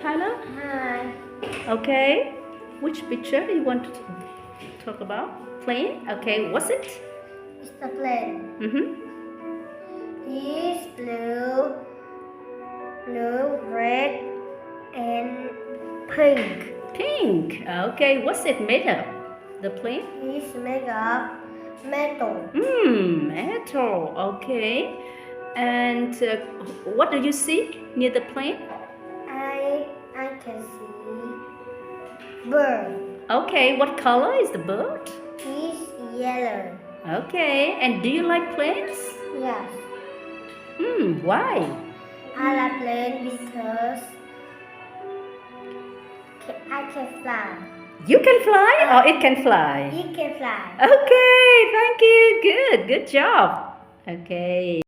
Tyler? Hi. Okay. Which picture you want to talk about? Plane? Okay, what's it? It's the plane. Mm-hmm. It's blue, red, and pink. Pink. Okay, what's it made of? The plane? It's made of metal. Metal. Okay. And what do you see near the plane? I can see bird. Okay, what color is the bird? It's yellow. Okay, and do you like planes? Yes. Why? I like plane because I can fly. You can fly or it can fly? It can fly. Okay, thank you. Good job. Okay.